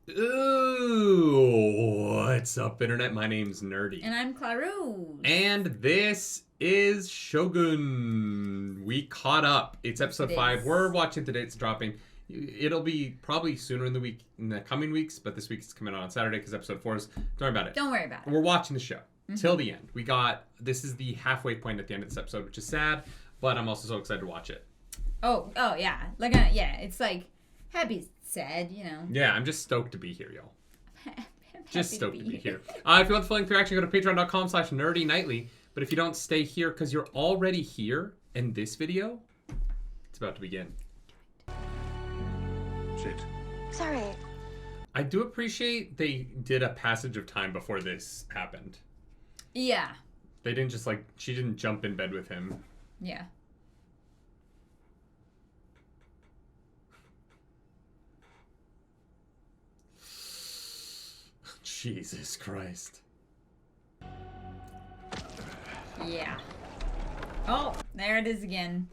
Ooh, what's up, Internet? My name's Nerdy. And I'm Clarus. And this is Shogun. We caught up. It's episode 5. We're watching today. It's dropping. It'll be probably sooner in the coming weeks, but this week it's coming out on Saturday because episode 4 is. Don't worry about it. Don't worry about it. We're watching the show till the end. This is the halfway point at the end of this episode, which is sad, but I'm also so excited to watch it. Oh yeah. It's like happy, sad, you know. Yeah, I'm just stoked to be here, y'all. Just stoked to be here. If you want the full length reaction, go to patreon.com/nerdynightly. But if you don't stay here because you're already here in this video, it's about to begin. Shit. Sorry. I do appreciate they did a passage of time before this happened. Yeah. They didn't just she didn't jump in bed with him. Yeah. Jesus Christ. Yeah. Oh, there it is again.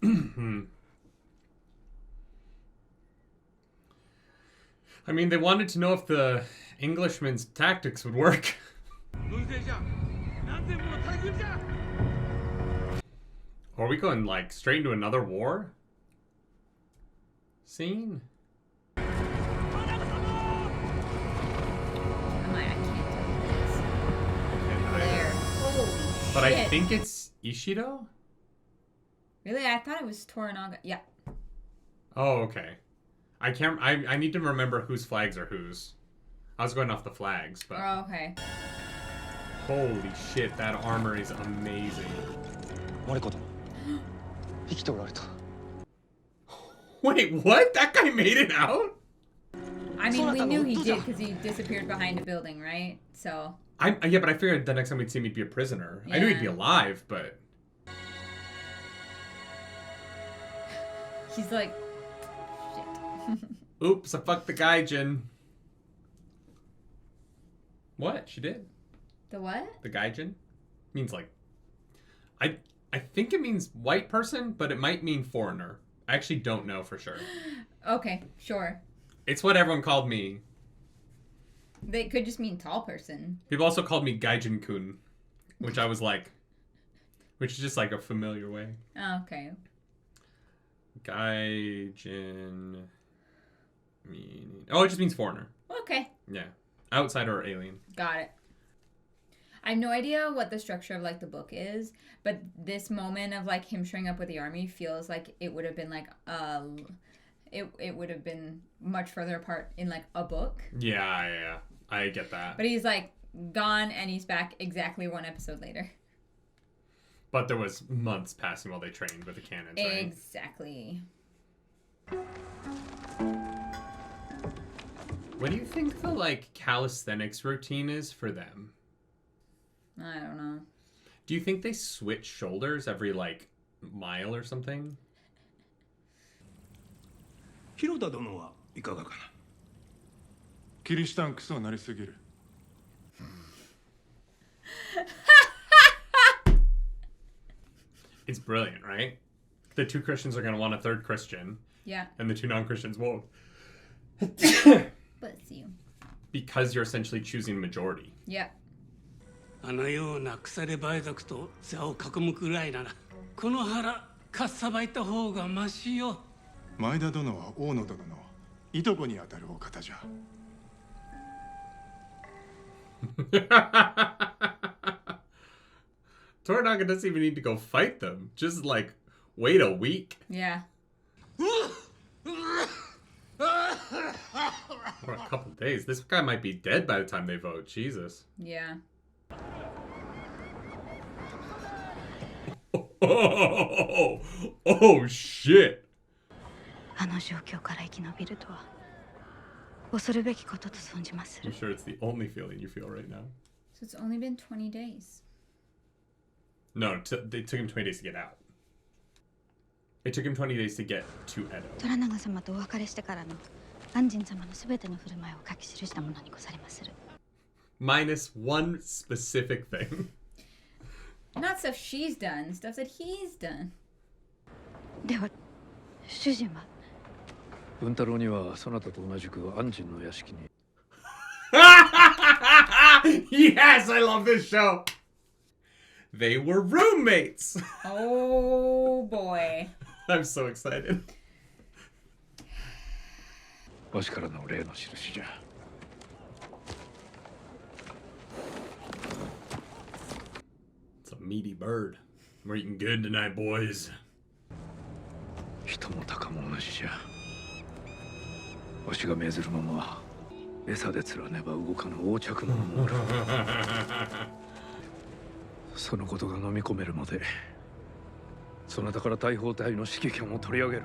I mean, they wanted to know if the Englishman's tactics would work. Are we going straight into another war scene? But I think it's Ishido? Really? I thought it was Toranaga. Yeah. Oh, okay. I need to remember whose flags are whose. I was going off the flags, but... Oh, okay. Holy shit, that armor is amazing. Wait, what? That guy made it out? I mean, we knew he did because he disappeared behind a building, right? So... Yeah, but I figured the next time we'd see him, he'd be a prisoner. Yeah. I knew he'd be alive, but... He's like... Shit. Oops, I fucked the gaijin. What? She did. The what? The gaijin? Means I think it means white person, but it might mean foreigner. I actually don't know for sure. Okay, sure. It's what everyone called me. They could just mean tall person. People also called me Gaijin-kun, which I was which is just a familiar way. Oh, okay. Gaijin meaning... Oh, it just means foreigner. Okay. Yeah. Outsider or alien. Got it. I have no idea what the structure of the book is, but this moment of him showing up with the army feels like it would have been it would have been much further apart in a book. Yeah. I get that. But he's gone and he's back exactly 1 episode later. But there was months passing while they trained with the cannons, right? Exactly. What do you think the calisthenics routine is for them? I don't know. Do you think they switch shoulders every mile or something? 広田殿はいかがかな。キリシタンクソになりすぎる。It's brilliant, right? The 2 Christians are going to want a 3rd Christian. Yeah. And the 2 non-Christians won't. Bless you. Because you're essentially choosing majority. Yeah. あのような腐れ梅族と座を囲むくらいならこの腹かっさばいた方がマシよ。前田殿は大野殿のいとこにあたるお方じゃ。Toranaga doesn't even need to go fight them. Just wait a week. Yeah. Or a couple days. This guy might be dead by the time they vote. Jesus. Yeah. Oh shit. あの状況から生き延びるとは恐るべきことと存じまする。 I'm sure it's the only feeling you feel right now. So it's only been 20 days. No, it took him 20 days to get out. It took him 20 days to get to Edo. 虎長様とお別れしてからの安仁様のすべての振る舞いを書き記したものにござりまする。 Minus one specific thing. Not stuff she's done, stuff that he's done. では主人は文太郎にはそなたと同じく安心の屋敷に。Yes, I love this show. They were roommates. Oh boy. I'm so excited. わしからの例の印じゃ。It's a meaty bird. We're eating good tonight, boys. 人も鷹も同じじゃ。わしが命ずるまま餌で釣らねば動かぬ横着者もおる。そのことが飲み込めるまでそなたから大砲隊の指揮権を取り上げる。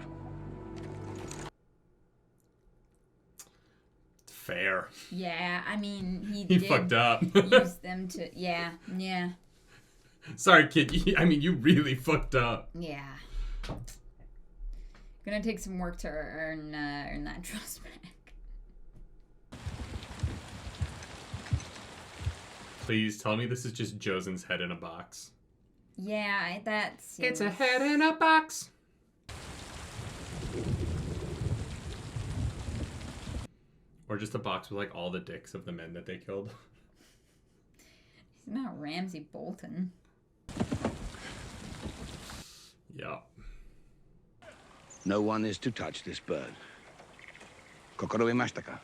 Fair. Yeah, I mean, he He did fucked up. use them to. Yeah. Sorry, kid. I mean, you really fucked up. Yeah. Gonna take some work to earn that trust back. Please tell me this is just Josen's head in a box. Yeah, that seems... It's a head in a box. Or just a box with like all the dicks of the men that they killed. He's not Ramsay Bolton. Yeah. No one is to touch this bird. Kokoro imashita ka?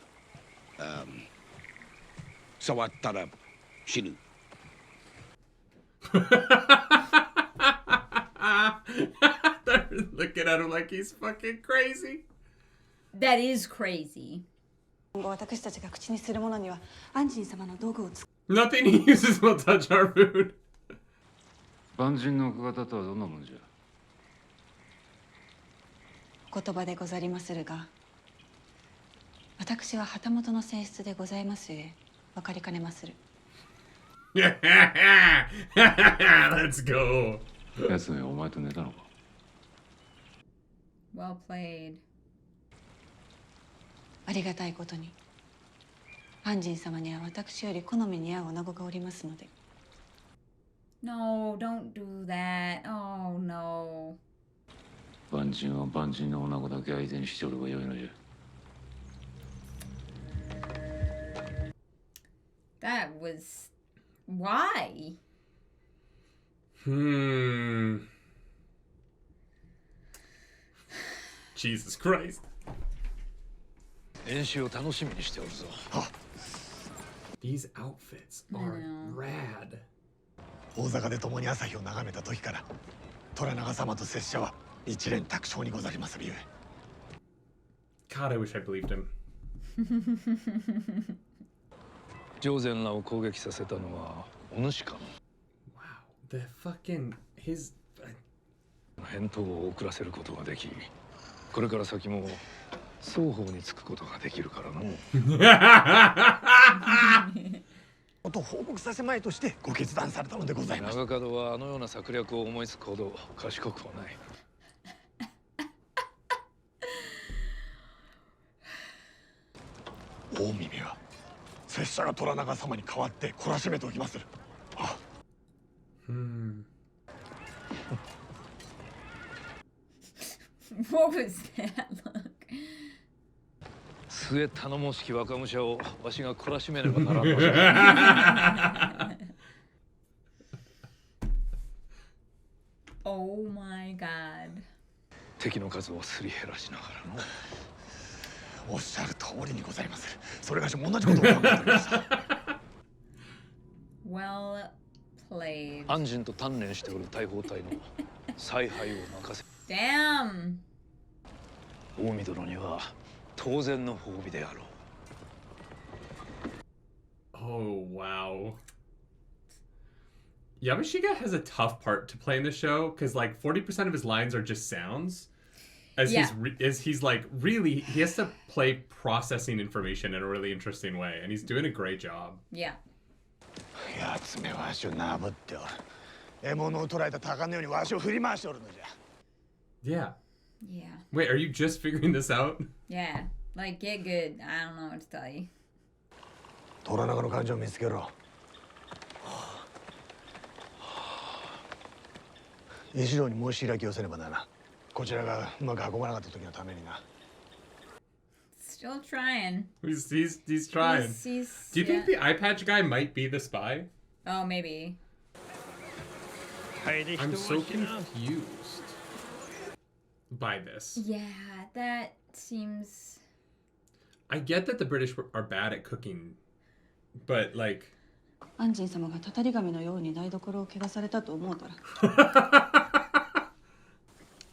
Sawattara shinu. They're looking at him like he's fucking crazy. That is crazy. Nothing he uses will touch our food. 万人の方とはどんなもんじゃ。言葉でござりまするが、私は旗本の性質でございますゆえ、分かりかねまする。Let's go. やつね、お前と寝たのか。Well played. ありがたいことに、安心様には私より好みに合う女子がおりますので。No, don't do that. Oh, no. 万人は万人の女子だけ相手にしておればよいのじゃ。That was... Why? Jesus Christ. 演習を楽しみにしておるぞ。These outfits are rad. 大坂で共に朝日を眺めた時から虎長様と拙者は一連卓勝にござりまするゆえ。 God, I wish I believed him. 上善らを攻撃させたのはお主か。 Wow, the fucking his. 返答を遅らせることができ、これから先も双方につくことができるからの。と報告させまいとしてご決断されたのでございます。長門はあのような策略を思いつくほど賢くはない。大耳は拙者が虎長様に代わって懲らしめておきまする。What was that look? 末頼もしき若武者をわしが懲らしめねばならんのじゃ。Oh my god. 敵の数をすり減らしながらの。おっしゃる通りにございまする。それがしも同じことを考えておりました。Well played. 安心と鍛錬しておる大砲隊の采配を任せ。Damn. 大見殿には当然の褒美であろう。 Oh wow. Yamashita has a tough part to play in the show because like 40% of his lines are just sounds. As he's like really he has to play processing information in a really interesting way, and he's doing a great job. Yeah. やつめわしをなぶっておる。獲物を捕らえた鷹のようにわしを振り回しておるのじゃ。Yeah. Yeah. Wait, are you just figuring this out? Yeah. Like, get good. I don't know what to tell you. 虎長の感情を見つけろ。一同に申し開きをせねばならん。こちらがうまく運ばなかった時のためにな。Still trying. He's trying. He's, Do you think the eye patch guy might be the spy? Oh, maybe. I'm so confused by this. Yeah, that seems... I get that the British are bad at cooking, but like... アンジン様がたたり神のように台所を汚されたと思うたら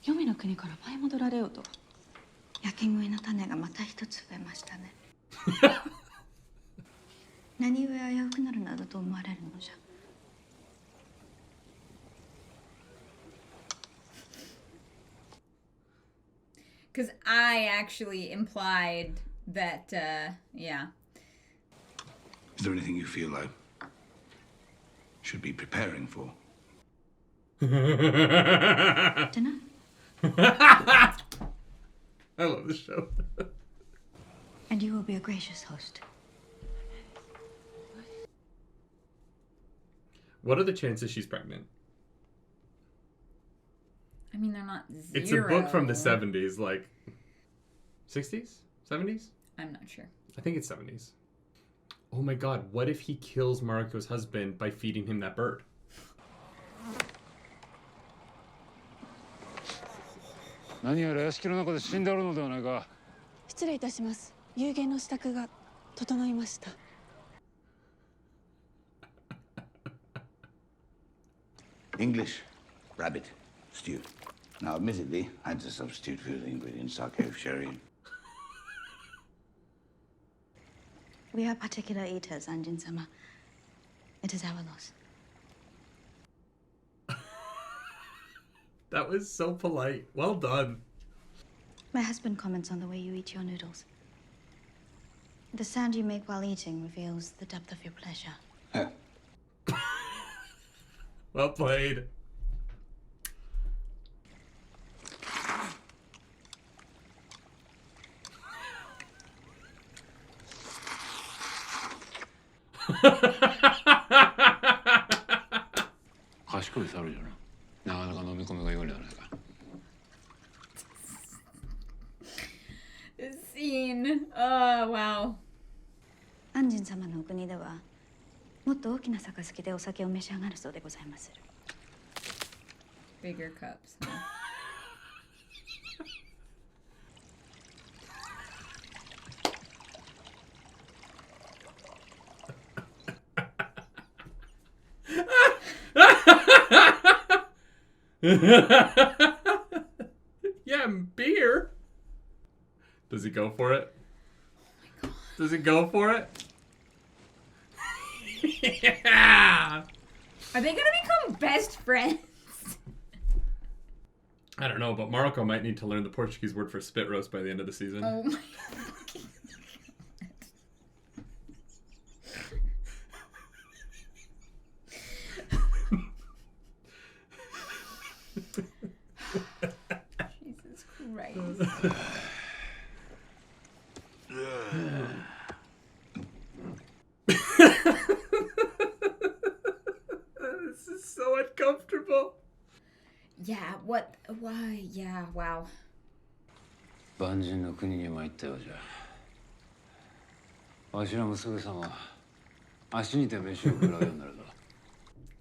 黄泉の国から舞い戻られようとは。焼き食いの種がまた一つ増えましたね。何故危うくなるなどと思われるのじゃ。Because I actually implied that, yeah. Is there anything you feel I should be preparing for? Dinner? I love this show. And you will be a gracious host. What are the chances she's pregnant? I mean, they're not zero. It's a book from the 70s, like 60s? 70s? I'm not sure. I think it's 70s. Oh my god, what if he kills Mariko's husband by feeding him that bird? 何やら屋敷の中で死んであるのではないか。失礼いたします。夕限の支度が整いました。English, rabbit, stew. Now, admittedly, I had to substitute for the ingredients sake, sherry. We are particular eaters, Anjin-sama. It is our loss. That was so polite. Well done. My husband comments on the way you eat your noodles. The sound you make while eating reveals the depth of your pleasure. Well played. This scene. Oh, wow. アンジン様のお国ではもっと大きな杯でお酒を召し上がるそうでございます。 Bigger cups. Huh? Yeah, beer. Does he go for it? Oh my god. Does he go for it? Yeah. Are they gonna become best friends? I don't know, but Mariko might need to learn the Portuguese word for spit roast by the end of the season. Oh my fucking Jesus Christ. This is so uncomfortable. Yeah, what? Why? Yeah, wow. 万人の国に参ったようじゃ。わしらもすぐさま足にて飯を食らうようになるぞ。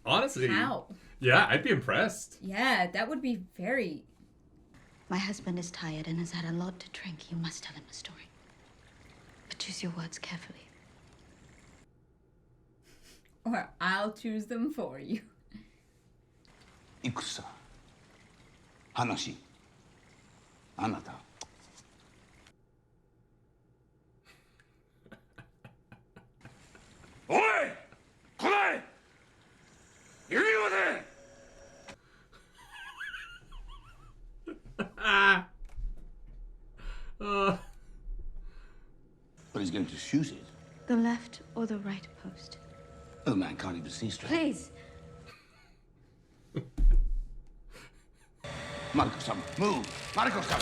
Honestly, How? yeah, I'd be impressed. Yeah, that would be very... My husband is tired and has had a lot to drink. You must tell him a story. But choose your words carefully. Or I'll choose them for you. 戦、話、あなた。おい！来ない！指まで！ But he's going to shoot it. The left or the right post? The man can't even see straight. Please. Mariko-san, move! Mariko-san!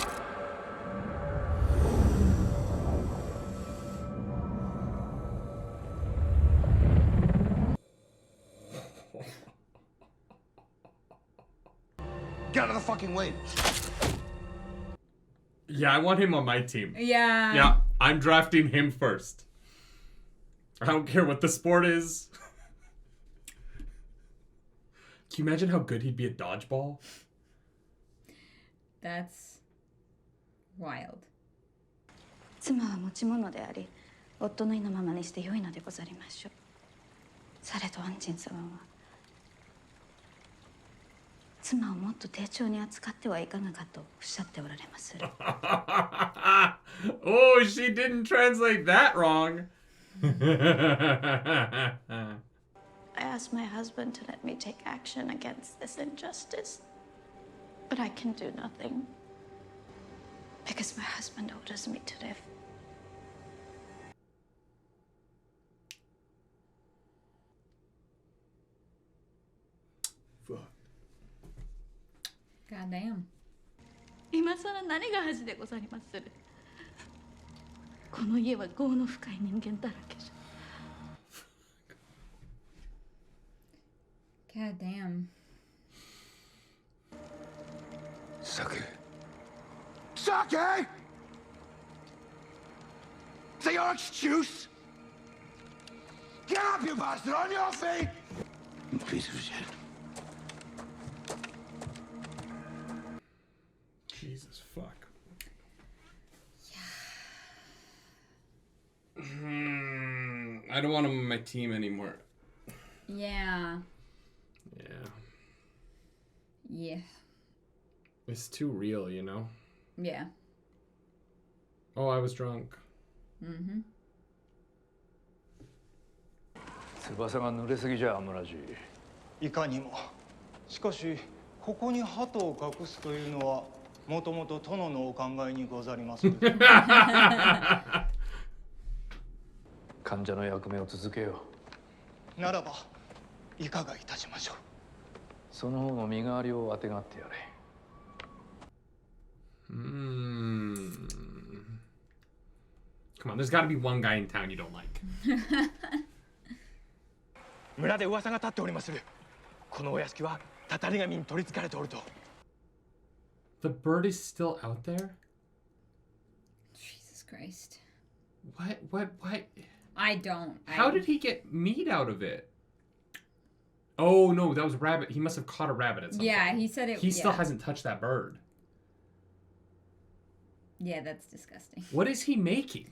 Get out of the fucking way! Yeah, I want him on my team. Yeah. Yeah, I'm drafting him first. I don't care what the sport is. Can you imagine how good he'd be at dodgeball? That's wild. 妻は持ち物であり、夫の意のままにして良いのでござりましょう。されと安心様は、妻をもっと丁重に扱ってはいかがかとおっしゃっておられまする。Oh, she didn't translate that wrong. I asked my husband to let me take action against this injustice, but I can do nothing because my husband orders me to live. God damn. 今さら何が恥でござりまする。この家は業の深い人間だらけじゃ。God damn. Sake. Sake! Is that your excuse? Get up, you bastard! On your feet! You piece of shit. Jesus fuck. I don't want him on my team anymore. Yeah. Yeah. Yeah. It's too real, you know? Yeah. Oh, I was drunk. Mm-hmm. 翼が濡れすぎじゃアムラジ。いかにも。しかしここに鳩を隠すというのはもともと殿のお考えにござりまする。患者の役目を続けよならばいかがいたしましょう。その方の身代わりをあてがってやれ。Come on, there's got to be one guy in town you don't like. 村で噂が立っておりまする。このお屋敷はたたり神に取り憑かれておると。The bird is still out there? Jesus Christ. What? I don't. How did he get meat out of it? Oh, no, that was rabbit. He must have caught a rabbit at some point. Yeah, he said it. He still hasn't touched that bird. Yeah, that's disgusting. What is he making?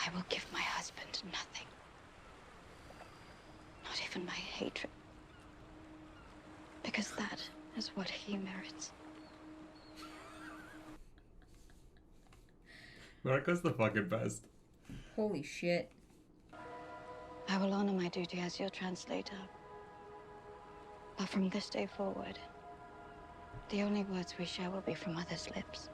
I will give my husband nothing. Not even my hatred. Because that is what he merits. Marco's the fucking best. Holy shit. I will honor my duty as your translator. But from this day forward, the only words we share will be from others' lips.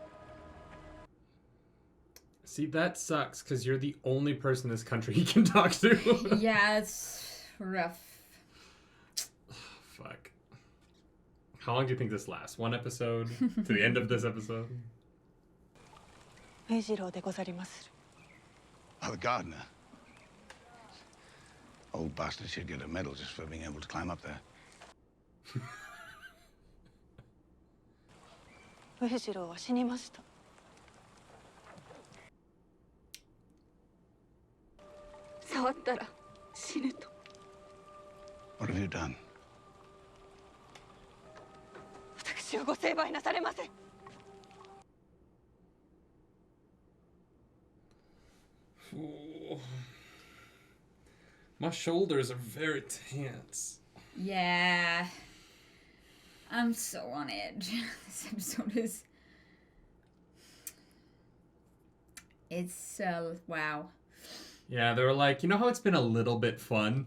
See, that sucks, because you're the only person in this country he can talk to. Yeah, it's rough. Fuck. How long do you think this lasts? One episode? To the end of this episode? Oh, the gardener. Old bastard should get a medal just for being able to climb up there. 上次郎は死にました。触ったら死ぬと。What have you done? 私をご成敗なされませ。My shoulders are very tense. Yeah. I'm so on edge. This episode is... It's wow. Yeah, they were like, you know how it's been a little bit fun?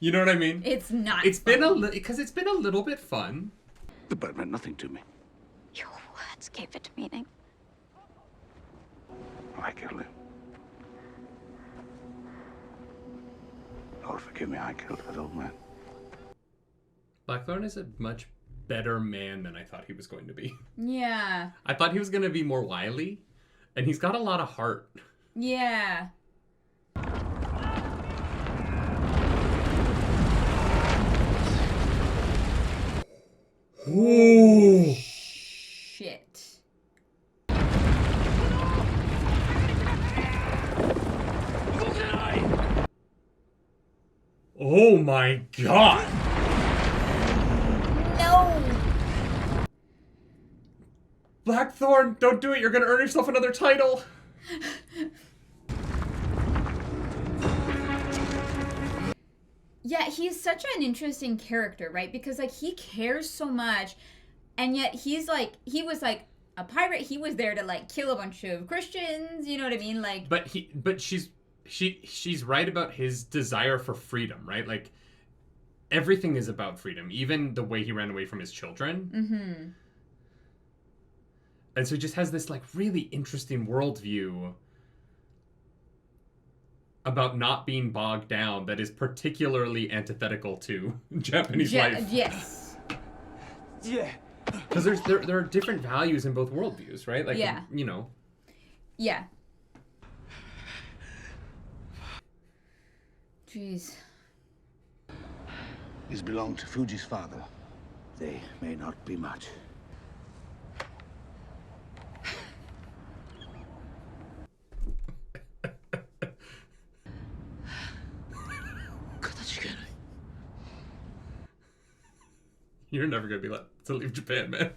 You know what I mean? It's not It's fun. been because it's been a little bit fun. The bird meant nothing to me. Your words gave it meaning. I killed him. Lord, forgive me, I killed that old man. Blackthorn is a much better man than I thought he was going to be. Yeah. I thought he was going to be more wily, and he's got a lot of heart. Yeah. Ooh. Shit. Oh my god! No! Blackthorn, don't do it. You're gonna earn yourself another title. Yeah, he's such an interesting character, right? Because, like, he cares so much, and yet he was, like, a pirate. He was there to, like, kill a bunch of Christians, you know what I mean? Like... But she's right about his desire for freedom, right? Like, everything is about freedom, even the way he ran away from his children. Mm-hmm. And so he just has this, like, really interesting worldview about not being bogged down that is particularly antithetical to Japanese life. Yes. Yeah. Because there are different values in both worldviews, right? Like, yeah. You know. Yeah. Jeez. These belong to Fuji's father. They may not be much. You're never gonna be let to leave Japan, man.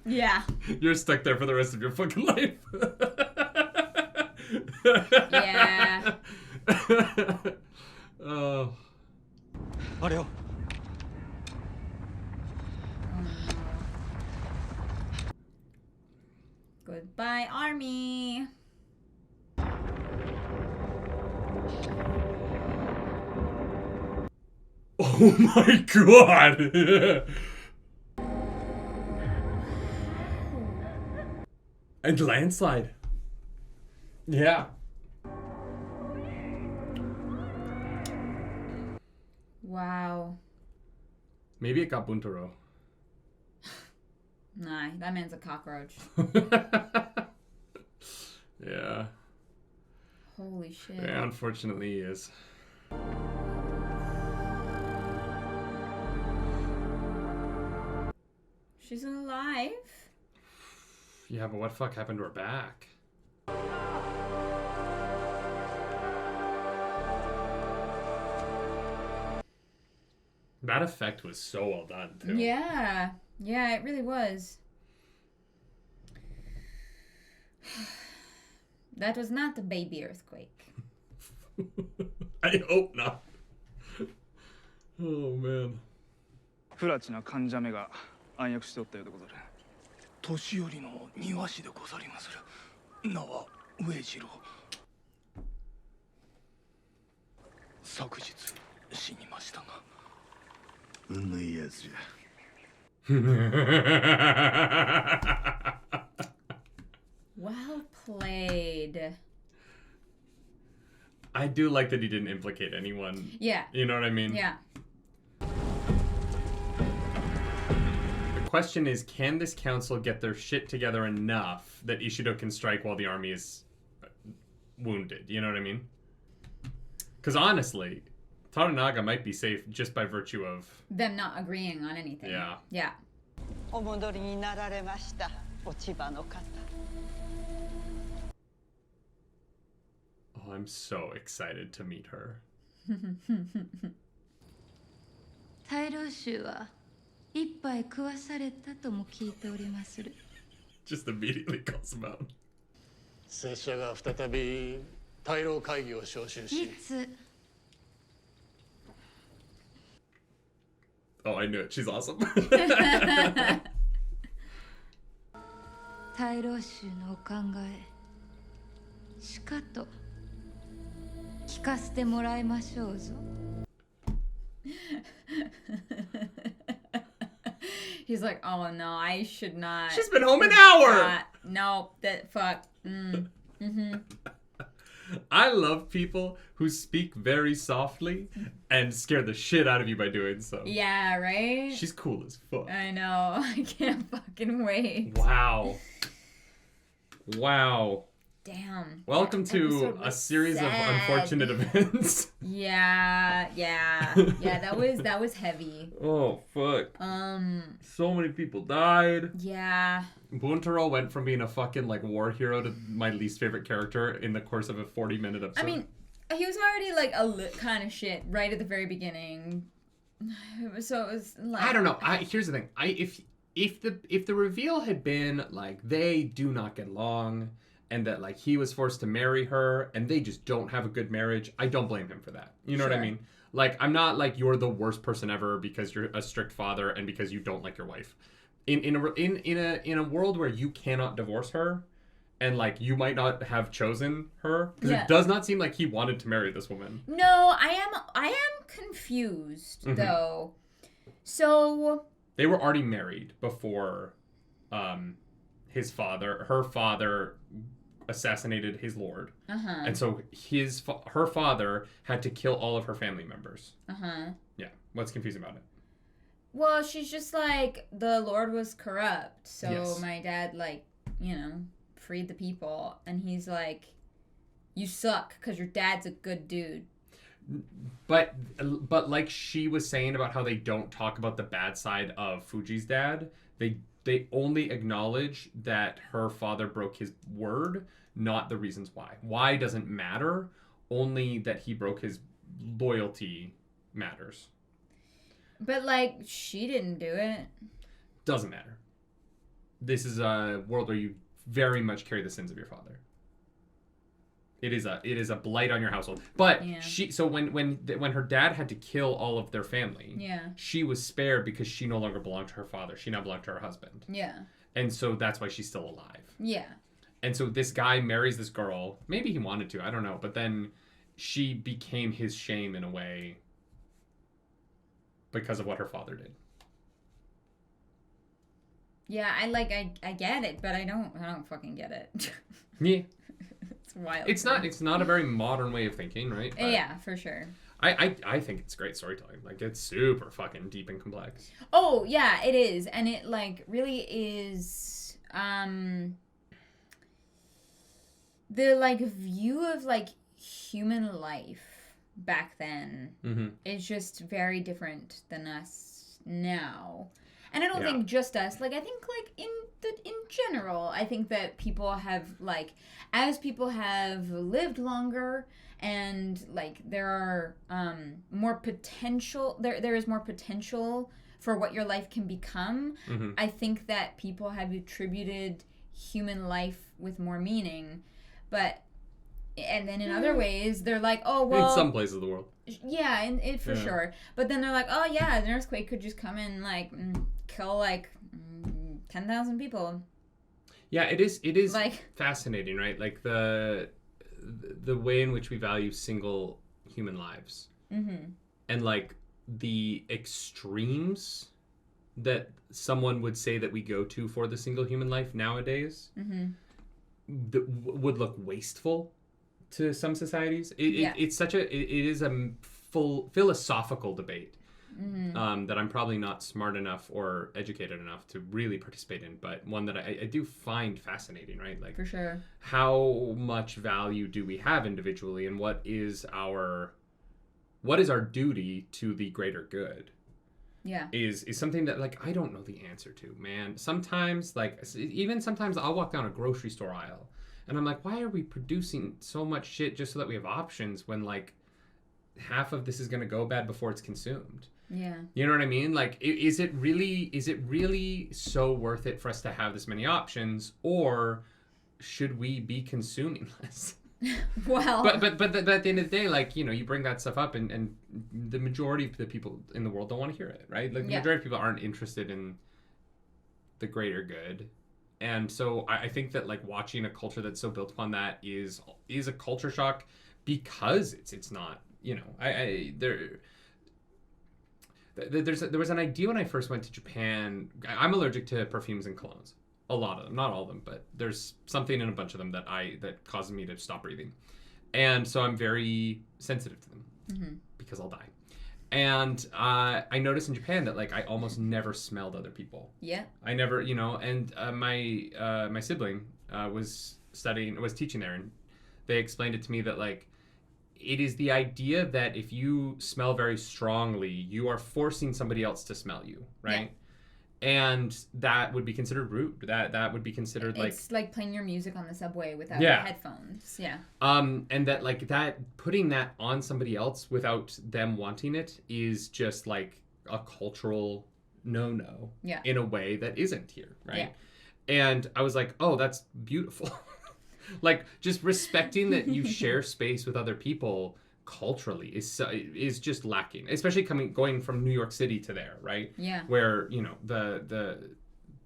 Yeah. You're stuck there for the rest of your fucking life. Yeah. Oh. Mario. Goodbye, army. Oh my god! And landslide. Yeah. Wow. Maybe it got Buntaro. Nah, that man's a cockroach. Yeah. Holy shit. Yeah, unfortunately he is. She's alive? Yeah, but what the fuck happened to her back? That effect was so well done, too. Yeah. Yeah, it really was. That was not a baby earthquake. I hope not. Oh, man. 不埒な患者目が暗躍しておったようでござる。年寄りの庭師でござりまする。名は上次郎。昨日死にましたが。運のいいやつじゃ。Well played. I do like that he didn't implicate anyone. Yeah. You know what I mean? Yeah. The question is, can this council get their shit together enough that Ishido can strike while the army is wounded? You know what I mean? Because honestly, Toranaga might be safe just by virtue of them not agreeing on anything. Yeah. Yeah. お戻りになられました、落ち葉の方。 Oh, I'm so excited to meet her. 大老衆は一杯食わされたとも聞いておりまする。 Just immediately calls him out. 拙者が再び大老会議を招集し。いつ Oh, I knew it. She's awesome. 大老衆のお考えしかと聞かせてもらいましょうぞ。He's like, oh no, I should not. She's been home an hour. No, that fuck. I love people who speak very softly and scare the shit out of you by doing so. Yeah, right? She's cool as fuck. I know. I can't fucking wait. Wow. Wow. Damn. Welcome to a series of unfortunate events. Yeah. Yeah, that was heavy. Oh, fuck. So many people died. Yeah. Buntaro went from being a fucking, like, war hero to my least favorite character in the course of a 40-minute episode. I mean, he was already like a lit kind of shit right at the very beginning. So it was like, I don't know. Here's the thing. If the reveal had been like they do not get along and that like he was forced to marry her and they just don't have a good marriage, I don't blame him for that. You know what I mean? Like, I'm not like you're the worst person ever because you're a strict father and because you don't like your wife. In a world where you cannot divorce her and like you might not have chosen her, because it does not seem like he wanted to marry this woman. No, I am confused though. So they were already married before her father assassanated his lord. And so her father had to kill all of her family members. Yeah. What's confusing about it? Well, she's just like, the Lord was corrupt, so my dad, like, you know, freed the people, and he's like, you suck, because your dad's a good dude. But like she was saying about how they don't talk about the bad side of Fuji's dad, they only acknowledge that her father broke his word, not the reasons why. Why doesn't matter, only that he broke his loyalty matters. But, like, she didn't do it. Doesn't matter. This is a world where you very much carry the sins of your father. It is a blight on your household. But when her dad had to kill all of their family, she was spared because she no longer belonged to her father. She now belonged to her husband. Yeah. And so that's why she's still alive. Yeah. And so this guy marries this girl. Maybe he wanted to, I don't know. But then she became his shame in a way because of what her father did. Yeah, I get it, but I don't fucking get it. Yeah. It's wild. It's not a very modern way of thinking, right? But yeah, for sure. I think it's great storytelling. Like, it's super fucking deep and complex. Oh, yeah, it is. And it, like, really is, the, like, view of, like, human life back then is just very different than us now. And I don't think just us. Like, I think, like, in general, I think that people have, like, as people have lived longer and, like, there are more potential, there is more potential for what your life can become, I think that people have attributed human life with more meaning. But, and then in other ways, they're like, oh, well. In some places of the world. Yeah, for sure. But then they're like, oh, yeah, an earthquake could just come and, like, kill, like, 10,000 people. Yeah, it is like, fascinating, right? Like, the way in which we value single human lives. And, like, the extremes that someone would say that we go to for the single human life nowadays that would look wasteful to some societies. It is a full philosophical debate that I'm probably not smart enough or educated enough to really participate in, but one that I do find fascinating, right? Like, for sure. How much value do we have individually, and what is our duty to the greater good? Yeah. Is something that, like, I don't know the answer to, man. Sometimes, like, even sometimes I'll walk down a grocery store aisle and I'm like, why are we producing so much shit just so that we have options when, like, half of this is going to go bad before it's consumed? Yeah. You know what I mean? Like, is it really so worth it for us to have this many options, or should we be consuming less? Well, but at the end of the day, like, you know, you bring that stuff up and the majority of the people in the world don't want to hear it, right? Like, the majority of people aren't interested in the greater good. And so I think that, like, watching a culture that's so built upon that is a culture shock, because it's not, you know, there was an idea when I first went to Japan. I'm allergic to perfumes and colognes. A lot of them, not all of them, but there's something in a bunch of them that causes me to stop breathing. And so I'm very sensitive to them because I'll die. And I noticed in Japan that, like, I almost never smelled other people. Yeah. I never, you know, and my sibling was teaching there, and they explained it to me that, like, it is the idea that if you smell very strongly, you are forcing somebody else to smell you, right? And that would be considered rude. That would be considered like... It's like playing your music on the subway without headphones. Yeah. And that like that putting that on somebody else without them wanting it is just like a cultural no-no. Yeah. In a way that isn't here, right? Yeah. And I was like, oh, that's beautiful. Like just respecting that you share space with other people culturally is just lacking, especially going from New York City to there, right? Yeah. Where, you know,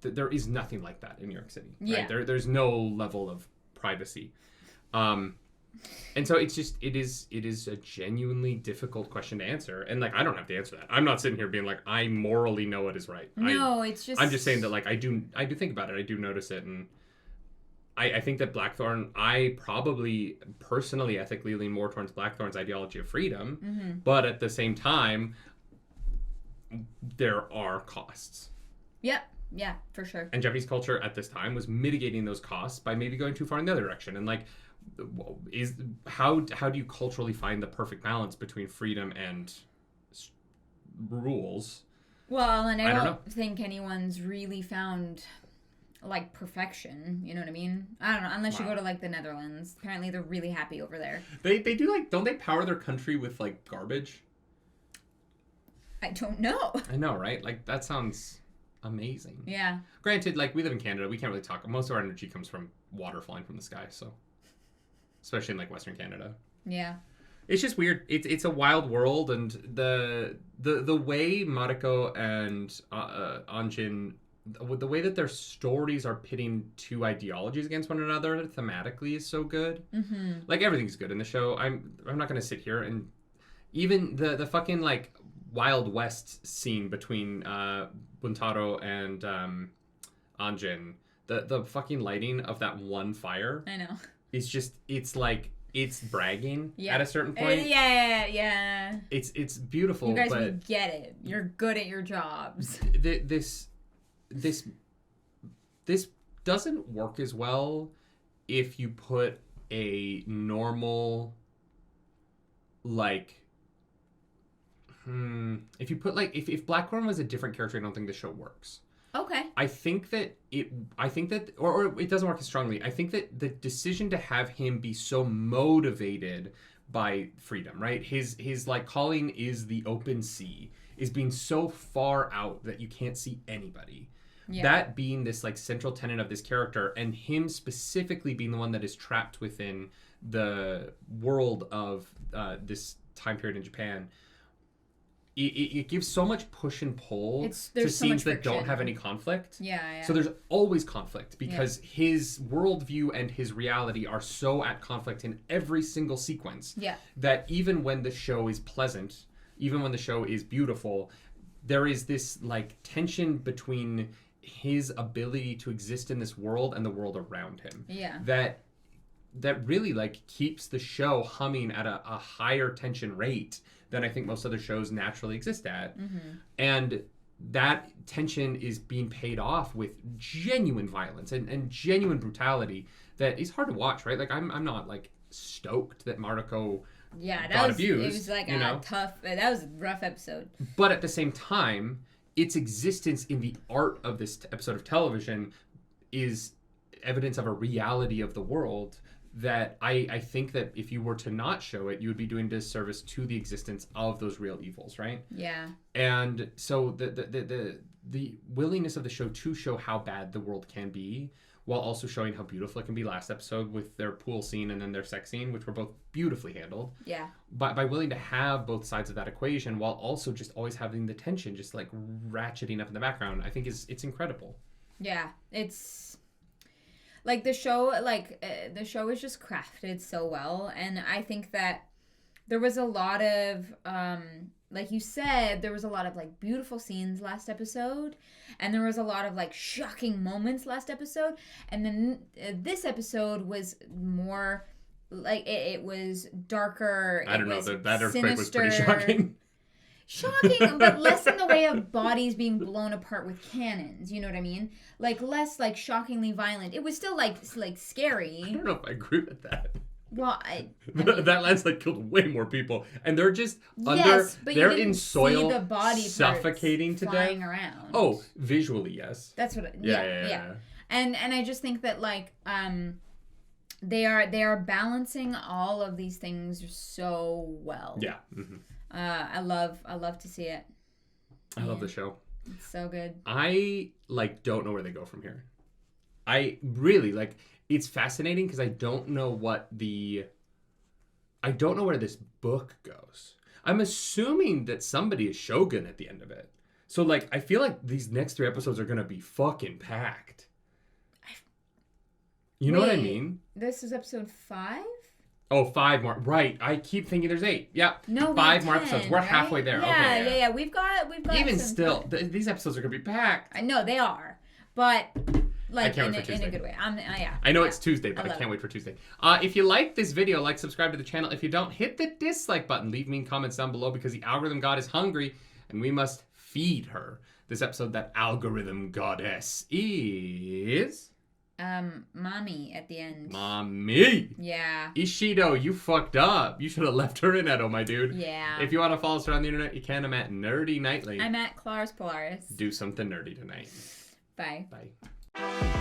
there is nothing like that in New York City, right? Yeah. There's no level of privacy. And so it's just it is a genuinely difficult question to answer, and like I don't have to answer that. I'm not sitting here being like I morally know what is right. No, I'm just saying that like I do think about it. I do notice it, and I think that Blackthorn, I probably personally ethically lean more towards Blackthorn's ideology of freedom, but at the same time there are costs. Yep. Yeah, for sure. And Japanese culture at this time was mitigating those costs by maybe going too far in the other direction. And like, how do you culturally find the perfect balance between freedom and rules? Well, and I don't think anyone's really found like perfection. You know what I mean? I don't know. Unless you go to like the Netherlands. Apparently, they're really happy over there. They do like, don't they power their country with like garbage? I don't know. I know, right? Like that sounds amazing. Yeah. Granted, like we live in Canada, we can't really talk. Most of our energy comes from water falling from the sky, so especially in like Western Canada. Yeah. It's just weird. It's a wild world, and the way Mariko and Anjin, the way that their stories are pitting two ideologies against one another thematically is so good. Mm-hmm. Like everything's good in the show. I'm not gonna sit here and even the fucking like Wild West scene between Buntaro and Anjin, the fucking lighting of that one fire. I know. It's just it's bragging at a certain point. Yeah. It's beautiful. You guys but will get it. You're good at your jobs. This doesn't work as well if you put a normal like if you put like if Blackthorn was a different character, I don't think the show works. Okay. I think that or it doesn't work as strongly. I think that the decision to have him be so motivated by freedom, right? His like calling is the open sea, is being so far out that you can't see anybody. Yeah. That being this like central tenet of this character, and him specifically being the one that is trapped within the world of this time period in Japan. It gives so much push and pull to scenes that don't have any conflict. Yeah. So there's always conflict because his worldview and his reality are so at conflict in every single sequence. Yeah. That even when the show is pleasant, even when the show is beautiful, there is this like tension between his ability to exist in this world and the world around him. Yeah. That really like keeps the show humming at a higher tension rate than I think most other shows naturally exist at. Mm-hmm. And that tension is being paid off with genuine violence and genuine brutality that is hard to watch, right? Like I'm not like stoked that Mariko got abused. It was like that was a rough episode. But at the same time, its existence in the art of this episode of television is evidence of a reality of the world that I think that if you were to not show it, you would be doing disservice to the existence of those real evils, right? Yeah. And so the willingness of the show to show how bad the world can be, while also showing how beautiful it can be. Last episode with their pool scene and then their sex scene, which were both beautifully handled. Yeah. By willing to have both sides of that equation, while also just always having the tension just like ratcheting up in the background, I think it's incredible. Yeah, it's. Like the show is just crafted so well, and I think that there was a lot of like you said, there was a lot of like beautiful scenes last episode, and there was a lot of like shocking moments last episode, and then this episode was more like it was darker. I don't know, that earthquake was pretty shocking. Shocking, but less in the way of bodies being blown apart with cannons. You know what I mean? Like less like shockingly violent. It was still like scary. I don't know if I agree with that. Well, that landslide killed way more people, and they're just yes, but they're you didn't in soil, see the body suffocating to flying death. Around. Oh, visually, yes. That's what. Yeah. And I just think that like they are balancing all of these things so well. Yeah. Mm-hmm. I love to see it. I love the show. It's so good. I don't know where they go from here. I really it's fascinating because I don't know where this book goes. I'm assuming that somebody is Shogun at the end of it. So I feel like these next 3 episodes are gonna be fucking packed. You know what I mean? This is episode 5? Oh, 5 more. Right. I keep thinking there's 8. Yeah. No, 5 more 10, episodes. We're halfway there. Yeah, okay. yeah. We've got. Even still, these episodes are gonna be packed. I know they are, but I can't wait for in Tuesday. a good way. I know it's Tuesday, but I can't wait for Tuesday. If you like this video, subscribe to the channel. If you don't, hit the dislike button. Leave me comments down below because the algorithm god is hungry and we must feed her. This episode, that algorithm goddess is... Mommy at the end. Mommy! Yeah. Ishido, you fucked up. You should have left her in Edo, my dude. Yeah. If you want to follow us around the internet, you can. I'm at Nerdy Nightly. I'm at Clars Polaris. Do something nerdy tonight. Bye. Bye.